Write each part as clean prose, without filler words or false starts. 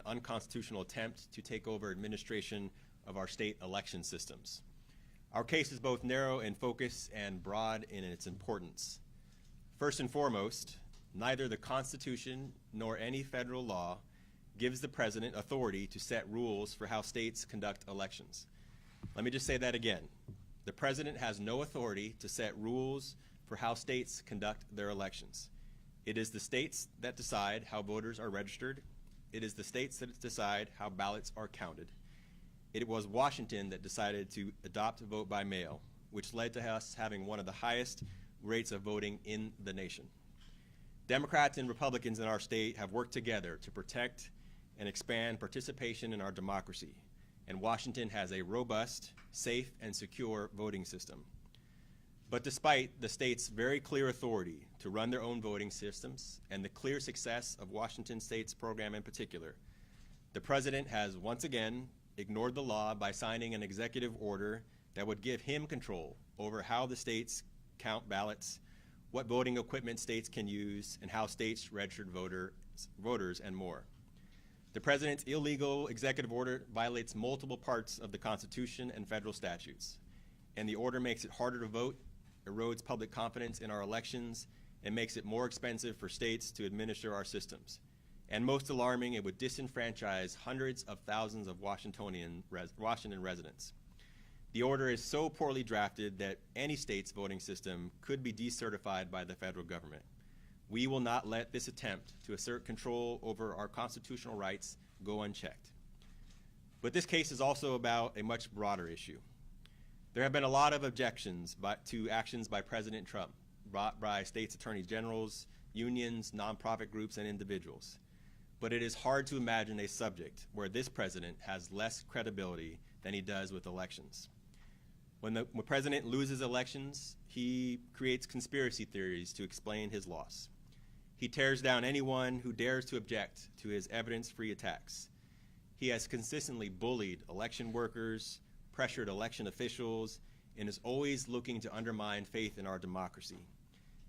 unconstitutional attempt to take over administration of our state election systems. Our case is both narrow in focus and broad in its importance. First and foremost, neither the Constitution nor any federal law gives the president authority to set rules for how states conduct elections. Let me just say that again. The president has no authority to set rules for how states conduct their elections. It is the states that decide how voters are registered. It is the states that decide how ballots are counted. It was Washington that decided to adopt vote by mail, which led to us having one of the highest rates of voting in the nation. Democrats and Republicans in our state have worked together to protect and expand participation in our democracy, and Washington has a robust, safe, and secure voting system. But despite the state's very clear authority to run their own voting systems and the clear success of Washington State's program in particular, the president has once again ignored the law by signing an executive order that would give him control over how the states count ballots, what voting equipment states can use, and how states registered voters, and more. The president's illegal executive order violates multiple parts of the Constitution and federal statutes, and the order makes it harder to vote, erodes public confidence in our elections, and makes it more expensive for states to administer our systems. And most alarming, it would disenfranchise hundreds of thousands of Washington residents. The order is so poorly drafted that any state's voting system could be decertified by the federal government. We will not let this attempt to assert control over our constitutional rights go unchecked. But this case is also about a much broader issue. There have been a lot of objections to actions by President Trump, brought by states' attorney generals, unions, nonprofit groups, and individuals. But it is hard to imagine a subject where this president has less credibility than he does with elections. When the president loses elections, he creates conspiracy theories to explain his loss. He tears down anyone who dares to object to his evidence-free attacks. He has consistently bullied election workers, pressured election officials, and is always looking to undermine faith in our democracy.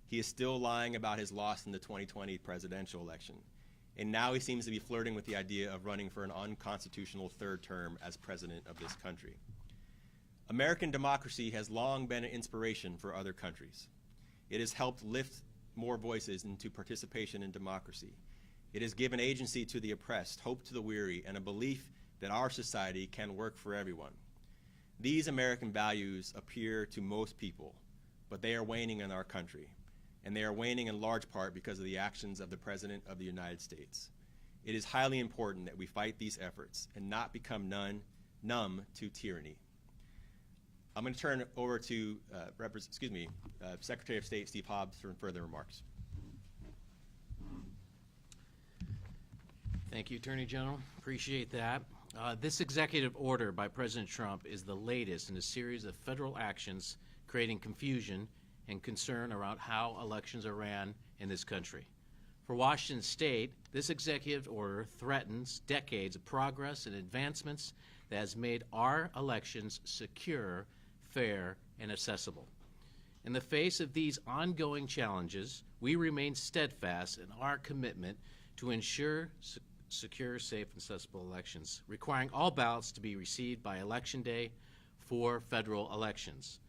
He is still lying about his loss in the 2020 presidential election. And now he seems to be flirting with the idea of running for an unconstitutional third term as president of this country. American democracy has long been an inspiration for other countries. It has helped lift more voices into participation in democracy. It has given agency to the oppressed, hope to the weary, and a belief that our society can work for everyone. These American values appear to most people, but they are waning in our country, and they are waning in large part because of the actions of the President of the United States. It is highly important that we fight these efforts and not become numb to tyranny. I'm going to turn it over to Secretary of State Steve Hobbs for further remarks. Thank you, Attorney General. Appreciate that. This executive order by President Trump is the latest in a series of federal actions creating confusion and concern around how elections are ran in this country. For Washington State, this executive order threatens decades of progress and advancements that has made our elections secure, fair, and accessible. In the face of these ongoing challenges, we remain steadfast in our commitment to ensure secure, safe, and accessible elections, requiring all ballots to be received by Election Day for federal elections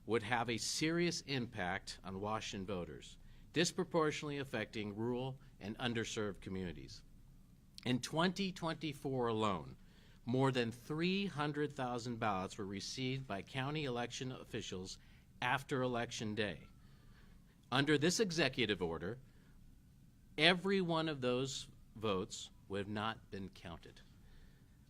would have a serious impact on Washington voters, disproportionately affecting rural and underserved communities. In 2024 alone, more than 300,000 ballots were received by county election officials after Election Day. Under this executive order, every one of those votes would have not been counted.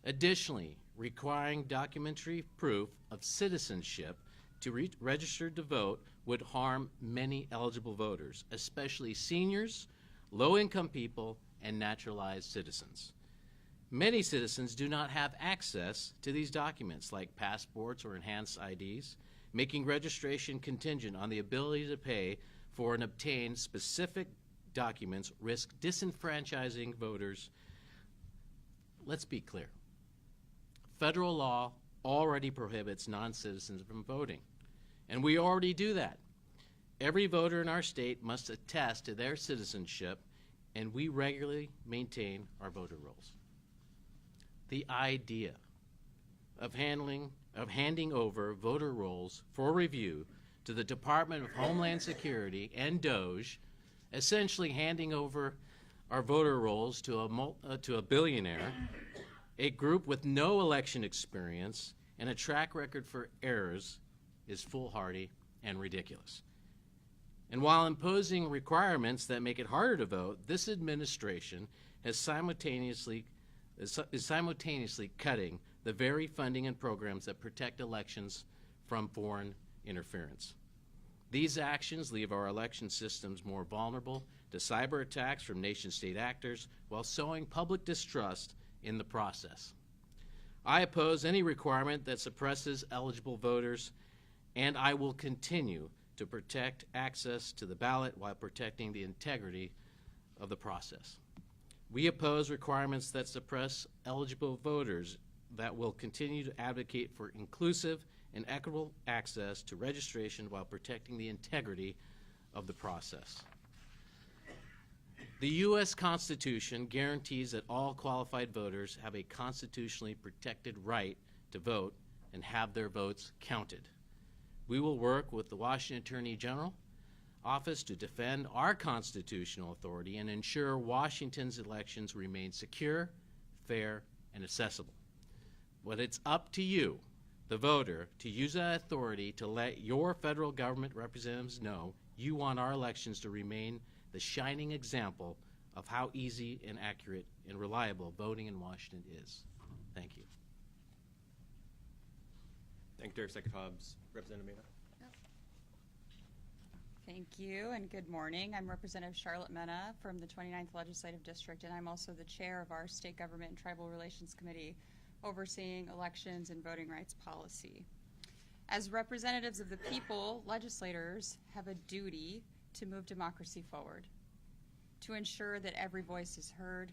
Additionally, requiring documentary proof of citizenship to register to vote would harm many eligible voters, especially seniors, low-income people, and naturalized citizens. Many citizens do not have access to these documents like passports or enhanced IDs, making registration contingent on the ability to pay for and obtain specific documents risk disenfranchising voters. Let's be clear. Federal law already prohibits non-citizens from voting, and we already do that. Every voter in our state must attest to their citizenship, and we regularly maintain our voter rolls. the idea of handing over voter rolls for review to the Department of Homeland Security and DOJ, essentially handing over our voter rolls to a billionaire, a group with no election experience and a track record for errors, is foolhardy and ridiculous. And while imposing requirements that make it harder to vote, this administration is simultaneously cutting the very funding and programs that protect elections from foreign interference. These actions leave our election systems more vulnerable to cyber attacks from nation-state actors while sowing public distrust in the process. I oppose any requirement that suppresses eligible voters, and I will continue to protect access to the ballot while protecting the integrity of the process. We oppose requirements that suppress eligible voters that will continue to advocate for inclusive and equitable access to registration while protecting the integrity of the process. The U.S. Constitution guarantees that all qualified voters have a constitutionally protected right to vote and have their votes counted. We will work with the Washington Attorney General Office to defend our constitutional authority and ensure Washington's elections remain secure, fair, and accessible. But it's up to you, the voter, to use that authority to let your federal government representatives know you want our elections to remain the shining example of how easy and accurate and reliable voting in Washington is. Thank you. Thank you, Secretary Hobbs. Representative Mena. Thank you and good morning. I'm Representative Charlotte Mena from the 29th Legislative District, and I'm also the chair of our State Government and Tribal Relations Committee overseeing elections and voting rights policy. As representatives of the people, legislators have a duty to move democracy forward, to ensure that every voice is heard,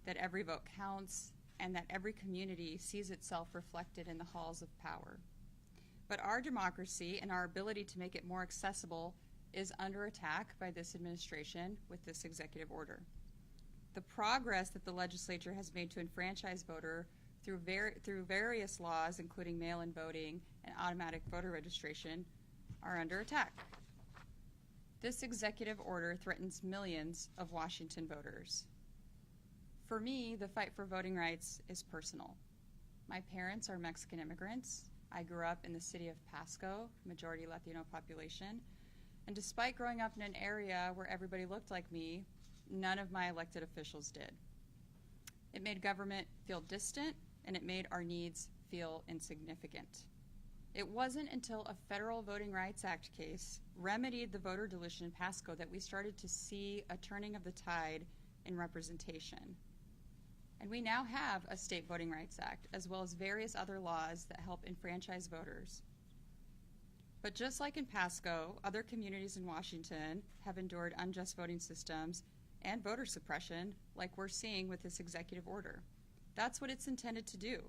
that every vote counts, and that every community sees itself reflected in the halls of power. But our democracy and our ability to make it more accessible is under attack by this administration with this executive order. The progress that the legislature has made to enfranchise voter through various laws, including mail-in voting and automatic voter registration, are under attack. This executive order threatens millions of Washington voters. For me, the fight for voting rights is personal. My parents are Mexican immigrants. I grew up in the city of Pasco, majority Latino population, and despite growing up in an area where everybody looked like me, none of my elected officials did. It made government feel distant, and it made our needs feel insignificant. It wasn't until a federal Voting Rights Act case remedied the voter dilution in Pasco that we started to see a turning of the tide in representation. And we now have a state Voting Rights Act, as well as various other laws that help enfranchise voters. But just like in Pasco, other communities in Washington have endured unjust voting systems and voter suppression like we're seeing with this executive order. That's what it's intended to do.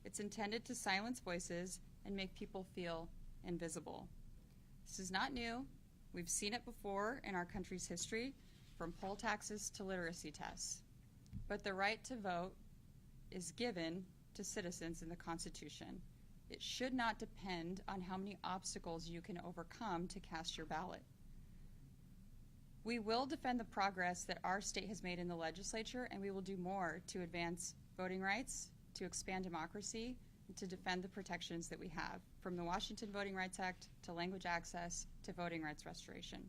It's intended to silence voices and make people feel invisible. This is not new. We've seen it before in our country's history, from poll taxes to literacy tests. But the right to vote is given to citizens in the Constitution. It should not depend on how many obstacles you can overcome to cast your ballot. We will defend the progress that our state has made in the legislature, and we will do more to advance voting rights, to expand democracy, and to defend the protections that we have, from the Washington Voting Rights Act to language access to voting rights restoration.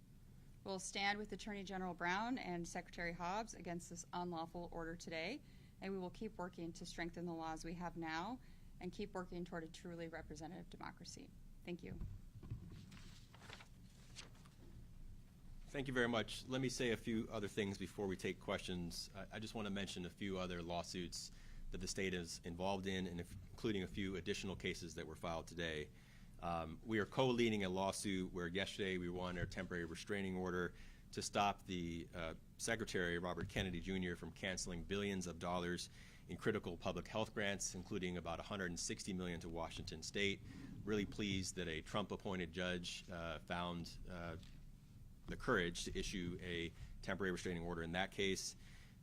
We'll stand with Attorney General Brown and Secretary Hobbs against this unlawful order today, and we will keep working to strengthen the laws we have now and keep working toward a truly representative democracy. Thank you. Thank you very much. Let me say a few other things before we take questions. I just want to mention a few other lawsuits that the state is involved in, and including a few additional cases that were filed today. We are co-leading a lawsuit where yesterday we won a temporary restraining order to stop the Secretary, Robert Kennedy Jr., from canceling billions of dollars in critical public health grants, including about $160 million to Washington State. Really pleased that a Trump-appointed judge found the courage to issue a temporary restraining order in that case.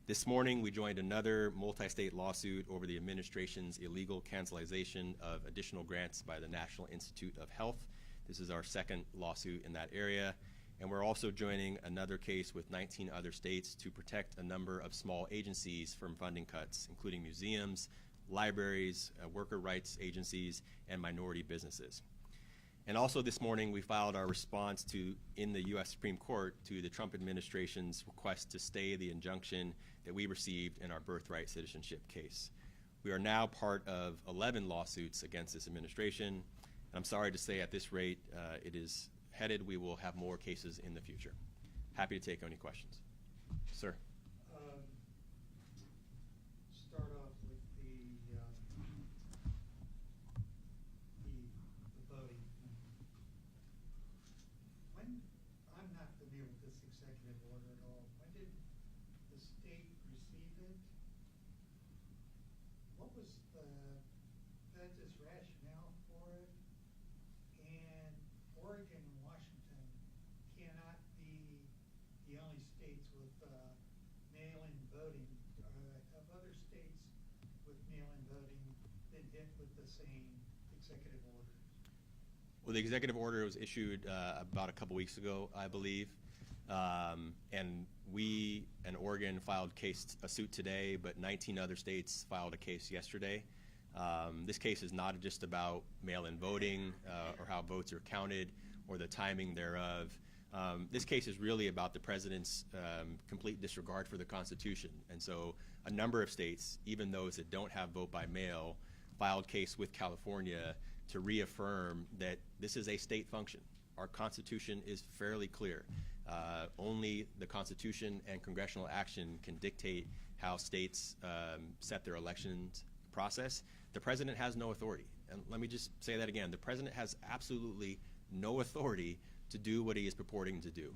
This morning, we joined another multi-state lawsuit over the administration's illegal cancellation of additional grants by the National Institute of Health. This is our second lawsuit in that area. And we're also joining another case with 19 other states to protect a number of small agencies from funding cuts, including museums, libraries, worker rights agencies, and minority businesses. And also this morning, we filed our response in the U.S. Supreme Court to the Trump administration's request to stay the injunction that we received in our birthright citizenship case. We are now part of 11 lawsuits against this administration. And I'm sorry to say at this rate, it is headed. We will have more cases in the future. Happy to take any questions. Sir. Start off with the voting. When, I'm not familiar with this executive order at all. When did the state receive it? What was the Fed's rationale for it? And Oregon and Washington cannot be the only states with mail-in voting. Have other states with mail-in voting been hit with the same executive order? Well, the executive order was issued about a couple weeks ago, I believe. And we and Oregon filed a suit today, but 19 other states filed a case yesterday. This case is not just about mail-in voting or how votes are counted or the timing thereof. This case is really about the president's complete disregard for the Constitution. And so a number of states, even those that don't have vote by mail, filed case with California to reaffirm that this is a state function. Our Constitution is fairly clear. Only the Constitution and congressional action can dictate how states set their elections process. The president has no authority. And let me just say that again. The president has absolutely no authority to do what he is purporting to do.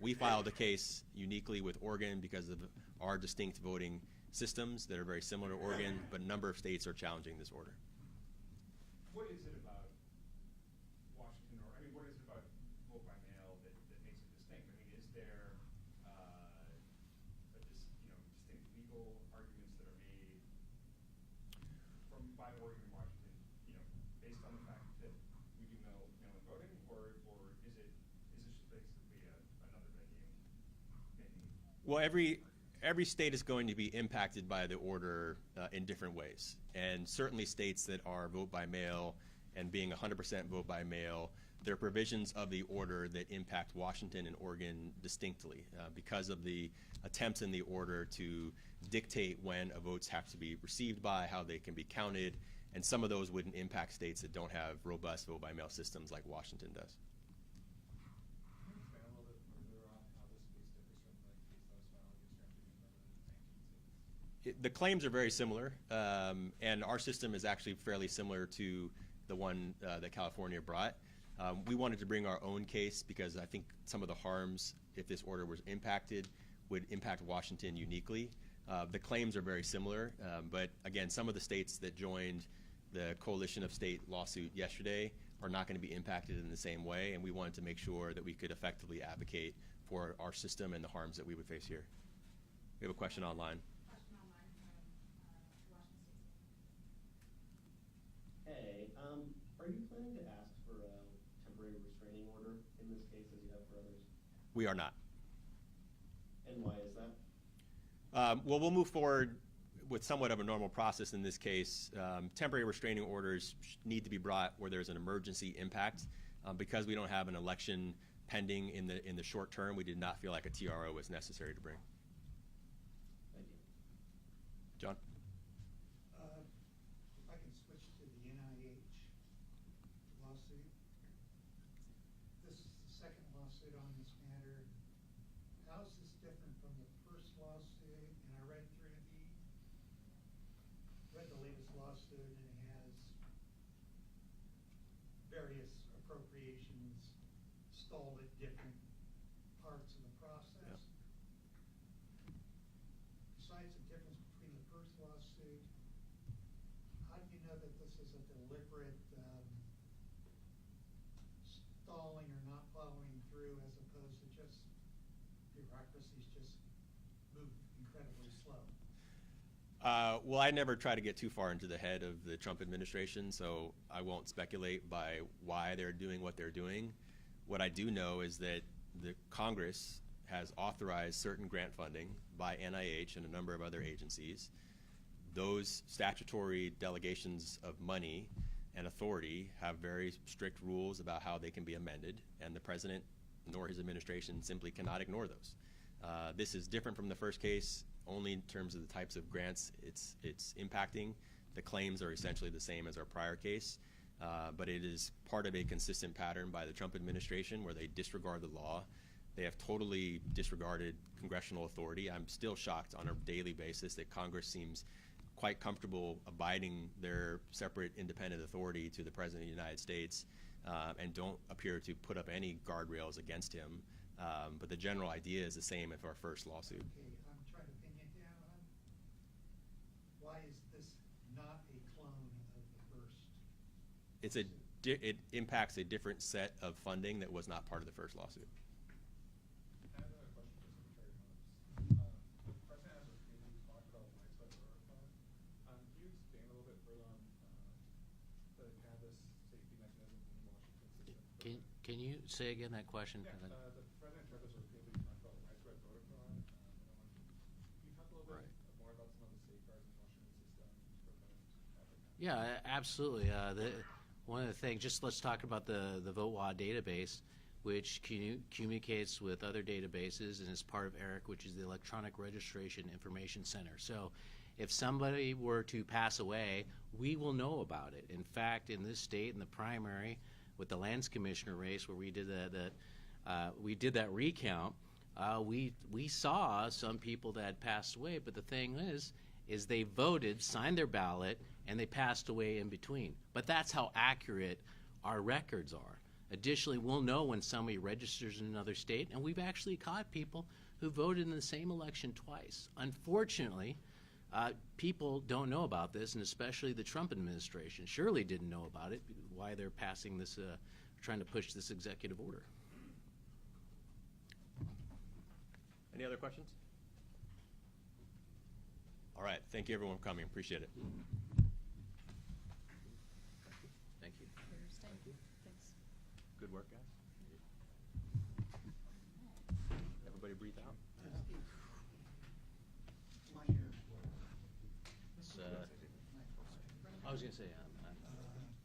We filed a case uniquely with Oregon because of our distinct voting systems that are very similar to Oregon, but a number of states are challenging this order. What is it about Washington, or I mean, what is it about vote by mail that makes it distinct? I mean, is there distinct legal arguments that are made by Oregon and Washington, based on the fact that we do mail-in voting, or is this just basically another venue? Well, every state is going to be impacted by the order in different ways. And certainly states that are vote by mail and being 100% vote by mail, there are provisions of the order that impact Washington and Oregon distinctly because of the attempts in the order to dictate when a votes have to be received by, how they can be counted, and some of those wouldn't impact states that don't have robust vote by mail systems like Washington does. Can you expand a little bit further on how this case differs from the case that was filed against Trump? The claims are very similar, and our system is actually fairly similar to the one that California brought. We wanted to bring our own case because I think some of the harms, if this order was impacted, would impact Washington uniquely. The claims are very similar, but again, some of the states that joined the coalition of state lawsuit yesterday are not going to be impacted in the same way, and we wanted to make sure that we could effectively advocate for our system and the harms that we would face here. We have a question online. Hey, are you planning to ask for a temporary restraining order in this case as you have for others? We are not. And why is that? Well, we'll move forward with somewhat of a normal process in this case. Temporary restraining orders need to be brought where there's an emergency impact. Because we don't have an election pending in the short term, we did not feel like a TRO was necessary to bring. Thank you. John? If I can switch to the NIH lawsuit. This is the second lawsuit on this matter. How is this different from the first lawsuit? And I read through the latest lawsuit, and it has various appropriations stalled at different parts of the process. Yep. Besides the difference between the first lawsuit, how do you know that this is a deliberate stalling or not following through, as opposed to just bureaucracies just move and incredibly slow? Well, I never try to get too far into the head of the Trump administration, so I won't speculate by why they're doing what they're doing. What I do know is that the Congress has authorized certain grant funding by NIH and a number of other agencies. Those statutory delegations of money and authority have very strict rules about how they can be amended, and the president nor his administration simply cannot ignore those. This is different from the first case only in terms of the types of grants it's impacting. The claims are essentially the same as our prior case, but it is part of a consistent pattern by the Trump administration where they disregard the law. They have totally disregarded congressional authority. I'm still shocked on a daily basis that Congress seems quite comfortable abiding their separate independent authority to the President of the United States and don't appear to put up any guardrails against him. But the general idea is the same as our first lawsuit. Okay, I'm trying to pin you down on why is this not a clone of the first? It impacts a different set of funding that was not part of the first lawsuit. I have a question for Secretary Phillips. The president has repeatedly talked about widespread voter fraud. Can you expand a little bit further on the cannabis safety mechanism in the Washington system? Can you say again that question? Yeah, the president tried to repeatedly talk about widespread voter fraud. Can you talk a little bit more about some of the safeguards in the Washington system to prevent that? Yeah, absolutely. One of the things, just let's talk about the VoteWa database, which communicates with other databases and is part of ERIC, which is the Electronic Registration Information Center. So if somebody were to pass away, we will know about it. In fact, in this state, in the primary, with the Lands Commissioner race where we did that recount, we saw some people that had passed away, but the thing is they voted, signed their ballot, and they passed away in between. But that's how accurate our records are. Additionally, we'll know when somebody registers in another state, and we've actually caught people who voted in the same election twice. Unfortunately, people don't know about this, and especially the Trump administration surely didn't know about it, why they're passing this, trying to push this executive order. Any other questions? All right, thank you everyone for coming, appreciate it. Thank you. Thanks. Good work, guys. Everybody breathe out. It's, I was going to say,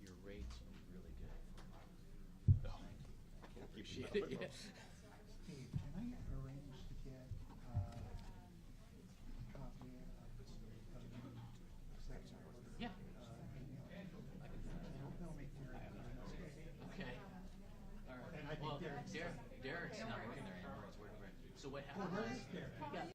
your rates are really good. Appreciate it. Yeah. Hey, can I arrange to get a copy of the executive order? Yeah. They'll make Derek. Okay. All right. And I think Well, Derek's- Derek's not working there anymore. He's working there. So what Oh, happened where was, is Derek? yeah,